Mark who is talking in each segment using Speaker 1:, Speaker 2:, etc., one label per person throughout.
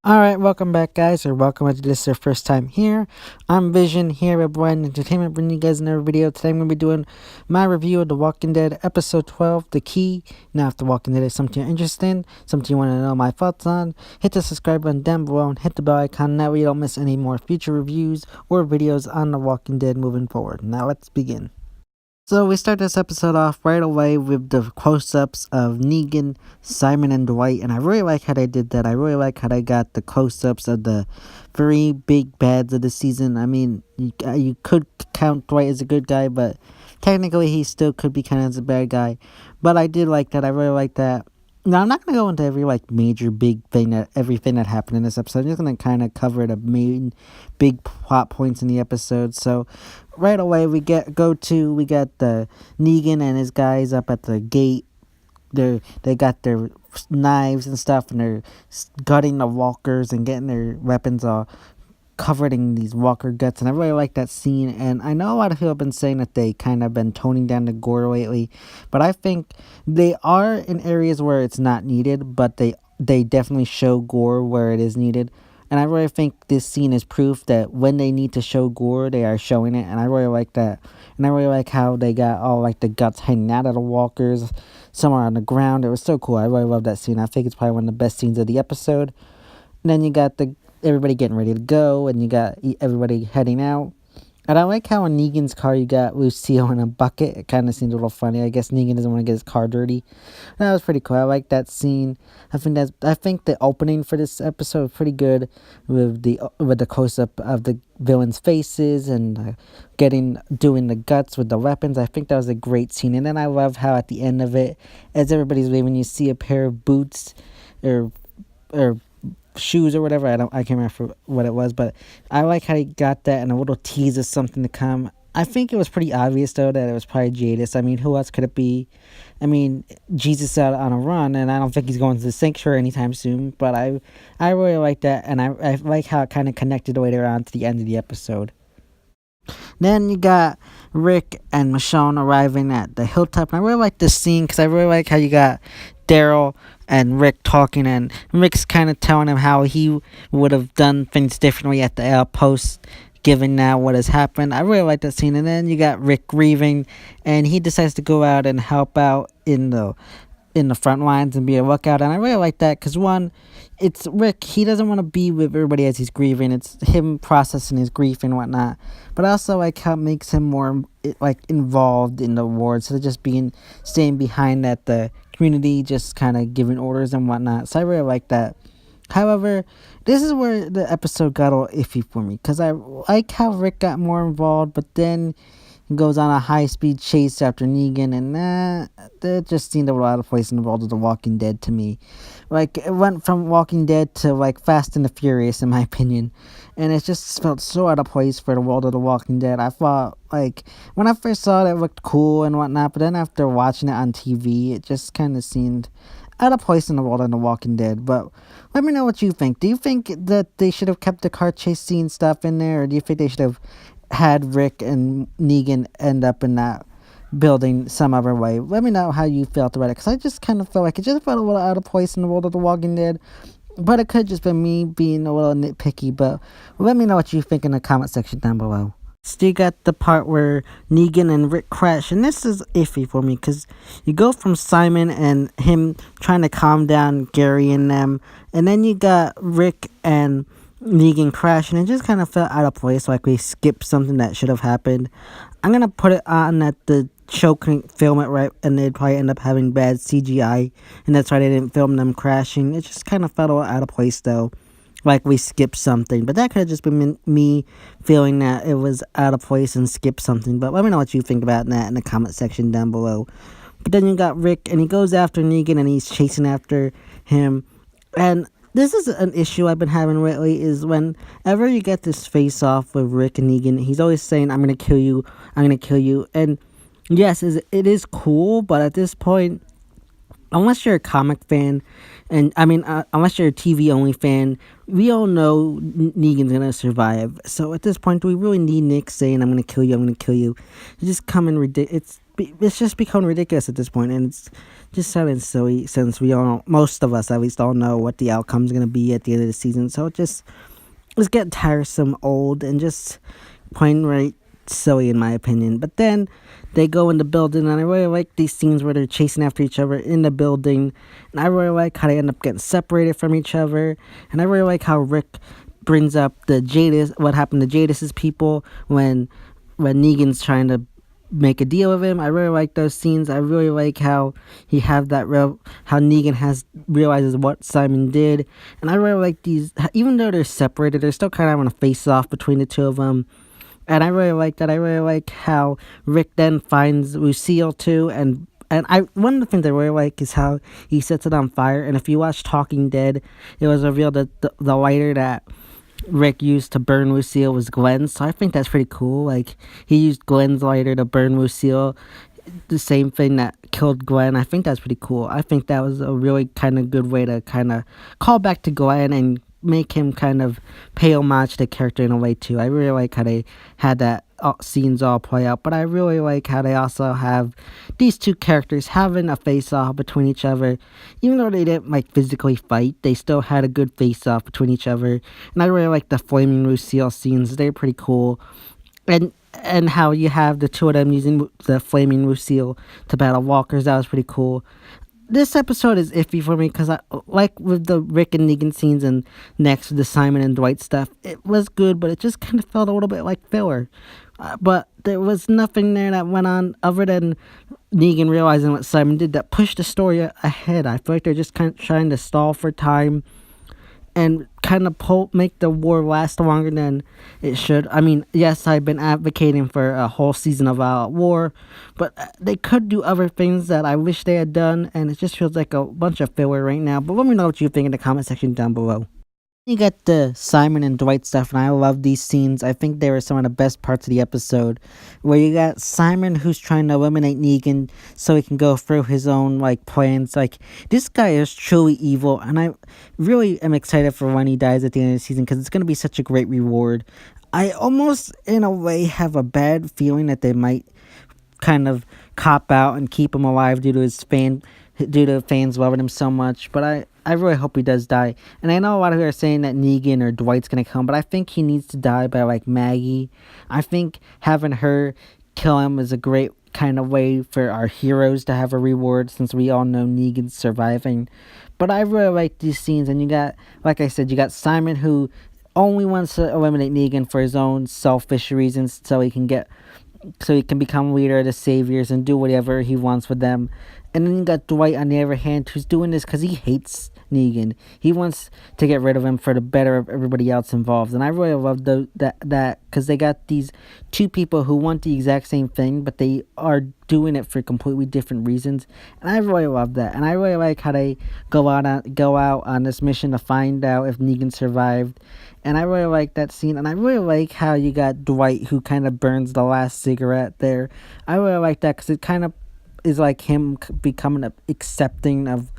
Speaker 1: Alright, welcome back, guys, or welcome if this is your first time here. I'm Vision here at Blind Entertainment, bringing you guys another video. Today I'm going to be doing my review of The Walking Dead Episode 12, The Key. Now, if The Walking Dead is something you're interested in, something you want to know my thoughts on, hit the subscribe button down below and hit the bell icon. That way you don't miss any more future reviews or videos on The Walking Dead moving forward. Now, let's begin. So we start this episode off right away with the close-ups of Negan, Simon, and Dwight, and I really like how they did that. I really like how they got the close-ups of the three big bads of the season. I mean, you could count Dwight as a good guy, but technically he still could be counted as a bad guy. But I did like that. I really like that. Now, I'm not going to go into every, major big thing, everything that happened in this episode. I'm just going to kind of cover the main big plot points in the episode. So, right away, we got the Negan and his guys up at the gate. They got their knives and stuff, and they're gutting the walkers and getting their weapons all covered in these walker guts, and I really like that scene. And I know a lot of people have been saying that they kind of been toning down the gore lately, but I think they are in areas where it's not needed, but they definitely show gore where it is needed. And I really think this scene is proof that when they need to show gore, they are showing it, and I really like that. And I really like how they got all the guts hanging out of the walkers somewhere on the ground. It was so cool. I really love that scene. I think it's probably one of the best scenes of the episode. And then you got everybody getting ready to go, and you got everybody heading out. And I like how in Negan's car you got Lucille in a bucket. It kind of seemed a little funny. I guess Negan doesn't want to get his car dirty. That was pretty cool. I like that scene. I think the opening for this episode was pretty good with the close up of the villains' faces and doing the guts with the weapons. I think that was a great scene. And then I love how at the end of it, as everybody's leaving, you see a pair of boots or shoes or whatever. I can't remember what it was, but I like how he got that and a little tease of something to come. I think it was pretty obvious though that it was probably Jadis. I mean, who else could it be? I mean, Jesus out on a run, and I don't think he's going to the sanctuary anytime soon. But I really like that, and I like how it kind of connected later on to the end of the episode. Then you got Rick and Michonne arriving at the hilltop, and I really like this scene because I really like how you got Daryl and Rick talking, and Rick's kind of telling him how he would have done things differently at the outpost, given now what has happened. I really like that scene. And then you got Rick grieving, and he decides to go out and help out in the front lines and be a lookout. And I really like that because, one, it's Rick. He doesn't want to be with everybody as he's grieving. It's him processing his grief and whatnot. But I also like how it makes him more involved in the war instead of just staying behind at the community, just kind of giving orders and whatnot. So I really like that. However, this is where the episode got all iffy for me because I like how Rick got more involved, but then he goes on a high-speed chase after Negan, and that just seemed a lot of place involved with The Walking Dead to me. It went from Walking Dead to, Fast and the Furious, in my opinion. And it just felt so out of place for the world of The Walking Dead. I thought, when I first saw it looked cool and whatnot, but then after watching it on TV, it just kind of seemed out of place in the world of The Walking Dead. But let me know what you think. Do you think that they should have kept the car chase scene stuff in there, or do you think they should have had Rick and Negan end up in that building some other way? Let me know how you felt about it, because I just kind of felt like it just felt a little out of place in the world of The Walking Dead, but it could have just been me being a little nitpicky. But let me know what you think in the comment section down below. Still got the part where Negan and Rick crash, and this is iffy for me because you go from Simon and him trying to calm down Gary and them, and then you got Rick and Negan crash, and it just kind of felt out of place, like we skipped something that should have happened. I'm gonna put it on that the show couldn't film it right, and they'd probably end up having bad CGI, and that's why they didn't film them crashing. It just kind of felt a little out of place though, like we skipped something. But that could have just been me feeling that it was out of place and skipped something. But let me know what you think about that in the comment section down below. But then you got Rick, and he goes after Negan, and he's chasing after him, and this is an issue I've been having lately, is whenever you get this face-off with Rick and Negan, he's always saying, I'm going to kill you, I'm going to kill you. And yes, it is cool, but at this point, unless you're a comic fan, and unless you're a TV-only fan, we all know Negan's going to survive. So at this point, do we really need Nick saying, I'm going to kill you, I'm going to kill you? It's just becoming ridiculous at this point, and just sounding silly since we all, most of us at least, all know what the outcome's gonna be at the end of the season. So it's getting tiresome, old, and just plain right silly in my opinion. But then they go in the building, and I really like these scenes where they're chasing after each other in the building, and I really like how they end up getting separated from each other, and I really like how Rick brings up the Jadis, what happened to Jadis's people when Negan's trying to make a deal with him. I really like those scenes. I really like how he have that how Negan has realizes what Simon did, and I really like these. Even though they're separated, they're still kind of having a face off between the two of them, and I really like that. I really like how Rick then finds Lucille too, and I one of the things I really like is how he sets it on fire. And if you watch Talking Dead, it was revealed that the lighter that Rick used to burn Lucille was Glenn's, so I think that's pretty cool. Like, he used Glenn's lighter to burn Lucille, the same thing that killed Glenn. I think that's pretty cool. I think that was a really kind of good way to kind of call back to Glenn and make him kind of pay homage to the character in a way too. I really like how they had that scenes all play out, but I really like how they also have these two characters having a face off between each other. Even though they didn't like physically fight, they still had a good face off between each other, and I really like the flaming Lucille scenes. They're pretty cool, and how you have the two of them using the flaming Lucille to battle walkers. That was pretty cool. This episode is iffy for me because I like with the Rick and Negan scenes and next with the Simon and Dwight stuff. It was good, but it just kind of felt a little bit like filler. But there was nothing there that went on other than Negan realizing what Simon did that pushed the story ahead. I feel like they're just kind of trying to stall for time and kind of make the war last longer than it should. I mean, yes, I've been advocating for a whole season of war, but they could do other things that I wish they had done, and it just feels like a bunch of filler right now. But let me know what you think in the comment section down below. You got the Simon and Dwight stuff, and I love these scenes. I think they were some of the best parts of the episode, where you got Simon who's trying to eliminate Negan so he can go through his own like plans. Like, this guy is truly evil, and I really am excited for when he dies at the end of the season because it's gonna be such a great reward. I almost, in a way, have a bad feeling that they might kind of cop out and keep him alive due to fans loving him so much, but I really hope he does die. And I know a lot of people are saying that Negan or Dwight's gonna kill him, but I think he needs to die by like Maggie. I think having her kill him is a great kind of way for our heroes to have a reward since we all know Negan's surviving. But I really like these scenes, and you got, like I said, you got Simon who only wants to eliminate Negan for his own selfish reasons so he can become leader of the Saviors and do whatever he wants with them. And then you got Dwight on the other hand, who's doing this because he hates Negan. He wants to get rid of him for the better of everybody else involved. And I really love that because they got these two people who want the exact same thing, but they are doing it for completely different reasons. And I really love that. And I really like how they go out on this mission to find out if Negan survived. And I really like that scene. And I really like how you got Dwight who kind of burns the last cigarette there. I really like that because it kind of is like him becoming accepting of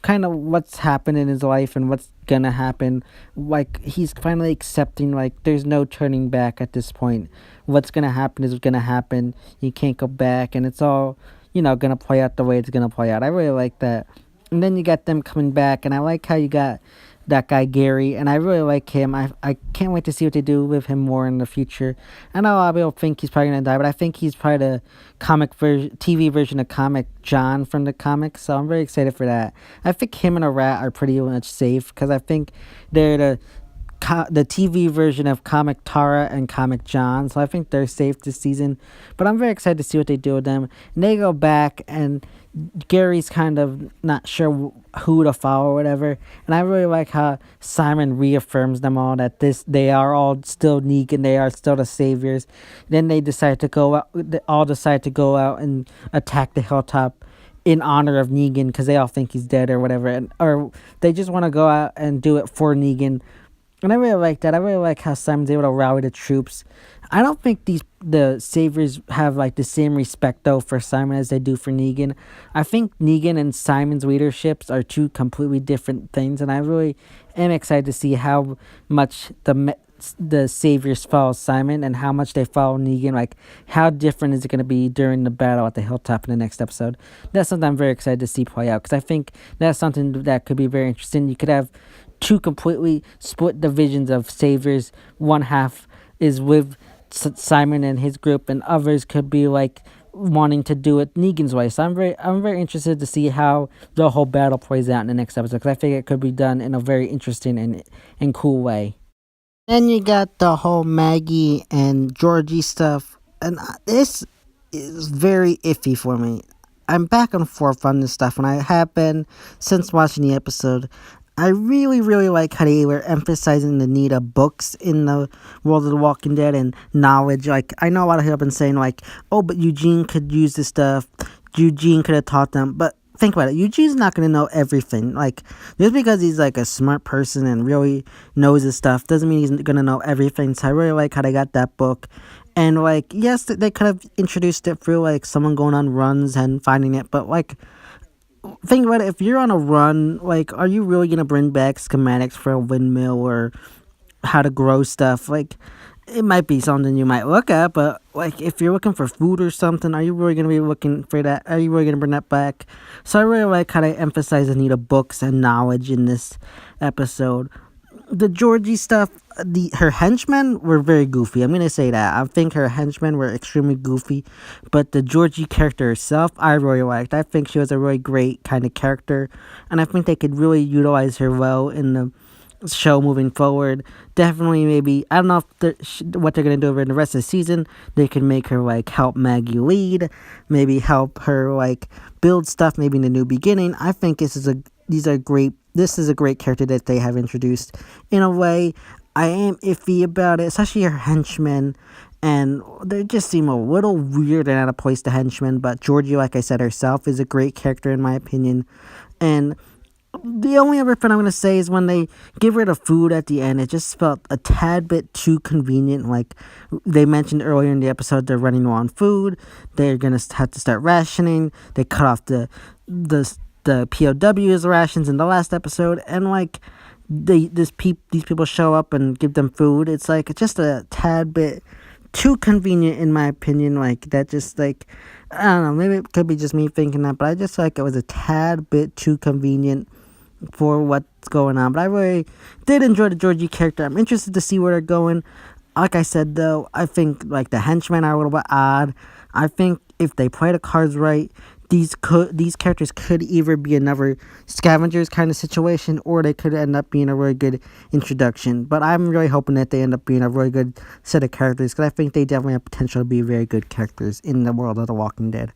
Speaker 1: kind of what's happened in his life and what's gonna happen. Like, he's finally accepting, like, there's no turning back at this point. What's gonna happen is gonna happen. You can't go back, and it's all, gonna play out the way it's gonna play out. I really like that. And then you got them coming back, and I like how you got that guy Gary, and I really like him. I can't wait to see what they do with him more in the future. I know a lot of people think he's probably gonna die, but I think he's probably the TV version of Comic John from the comics, so I'm very excited for that. I think him and a rat are pretty much safe, because I think they're the TV version of Comic Tara and Comic John, so I think they're safe this season. But I'm very excited to see what they do with them. And they go back, and Gary's kind of not sure who to follow or whatever. And I really like how Simon reaffirms them all that they are all still Negan, they are still the saviors. Then they decide to go out. They all decide to go out and attack the hilltop in honor of Negan because they all think he's dead or whatever, or they just want to go out and do it for Negan. And I really like that. I really like how Simon's able to rally the troops. I don't think the Saviors have like the same respect though for Simon as they do for Negan. I think Negan and Simon's leaderships are two completely different things, and I really am excited to see how much the Saviors follow Simon and how much they follow Negan. Like, how different is it going to be during the battle at the hilltop in the next episode? That's something I'm very excited to see play out, because I think that's something that could be very interesting. You could have two completely split divisions of Saviors. One half is with Simon and his group, and others could be like wanting to do it Negan's way. So I'm very interested to see how the whole battle plays out in the next episode, because I think it could be done in a very interesting and cool way. Then you got the whole Maggie and Georgie stuff, and this is very iffy for me. I'm back and forth on this stuff, and I have been since watching the episode. I really, really like how they were emphasizing the need of books in the world of The Walking Dead and knowledge. Like, I know a lot of people have been saying, like, oh, but Eugene could use this stuff. Eugene could have taught them. But think about it. Eugene's not going to know everything. Like, just because he's, like, a smart person and really knows his stuff doesn't mean he's going to know everything. So I really like how they got that book. And, like, yes, they could have introduced it through, like, someone going on runs and finding it. But, like, think about it. If you're on a run, like, are you really gonna bring back schematics for a windmill or how to grow stuff? Like, it might be something you might look at, but like, if you're looking for food or something, are you really gonna be looking for that? Are you really gonna bring that back? So I really like how they emphasize the need of books and knowledge in this episode. The Georgie stuff, her henchmen were very goofy. I'm gonna say that. I think her henchmen were extremely goofy, but the Georgie character herself, I really liked. I think she was a really great kind of character, and I think they could really utilize her well in the show moving forward. Definitely, maybe, I don't know if what they're gonna do over in the rest of the season. They can make her like help Maggie lead, maybe help her like build stuff, maybe in the new beginning. I think this is a great character that they have introduced. In a way, I am iffy about it, especially her henchmen, and they just seem a little weird and out of place to henchmen. But Georgie, like I said, herself is a great character in my opinion. And the only other thing I'm going to say is when they give her the food at the end, it just felt a tad bit too convenient. Like they mentioned earlier in the episode, they're running low on food. They're going to have to start rationing. They cut off the POWs rations in the last episode, and like these people show up and give them food. It's like just a tad bit too convenient in my opinion. Like that, just like, I don't know, maybe it could be just me thinking that, but I just feel like it was a tad bit too convenient for what's going on. But I really did enjoy the Georgie character. I'm interested to see where they're going. Like I said though, I think like the henchmen are a little bit odd. I think if they play the cards right, these characters could either be another scavengers kind of situation, or they could end up being a really good introduction. But I'm really hoping that they end up being a really good set of characters, because I think they definitely have potential to be very good characters in the world of The Walking Dead.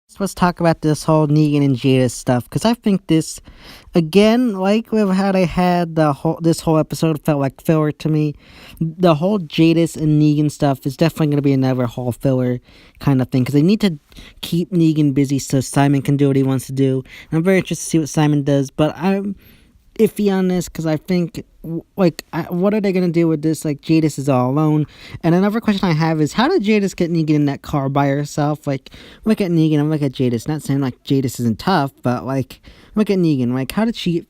Speaker 1: So let's talk about this whole Negan and Jada stuff, because I think this, again, like with how they had this whole episode, felt like filler to me. The whole Jadis and Negan stuff is definitely going to be another whole filler kind of thing, because they need to keep Negan busy so Simon can do what he wants to do. And I'm very interested to see what Simon does, but I'm iffy on this, because I think, like, what are they going to do with this? Like, Jadis is all alone. And another question I have is, how did Jadis get Negan in that car by herself? Like, look at Negan, and look at Jadis. Not saying, like, Jadis isn't tough, but, like, look at Negan. Like, how did she,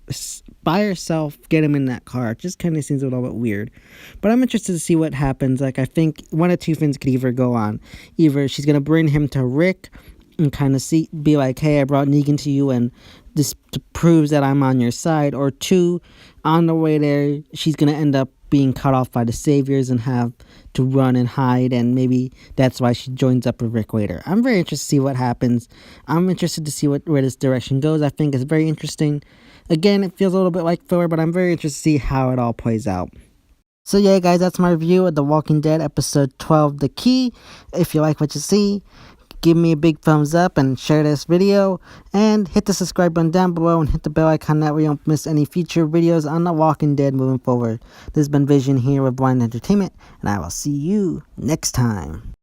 Speaker 1: by herself, get him in that car? It just kind of seems a little bit weird. But I'm interested to see what happens. Like, I think one of two things could either go on. Either she's going to bring him to Rick and kind of be like, hey, I brought Negan to you, and this proves that I'm on your side. Or two, on the way there, she's going to end up being cut off by the Saviors and have to run and hide, and maybe that's why she joins up with Rick later. I'm very interested to see what happens. I'm interested to see where this direction goes. I think it's very interesting. Again, it feels a little bit like filler, but I'm very interested to see how it all plays out. So yeah, guys, that's my review of The Walking Dead episode 12, The Key. If you like what you see, give me a big thumbs up and share this video, and hit the subscribe button down below and hit the bell icon, that way you don't miss any future videos on The Walking Dead moving forward. This has been Vision here with Blind Entertainment, and I will see you next time.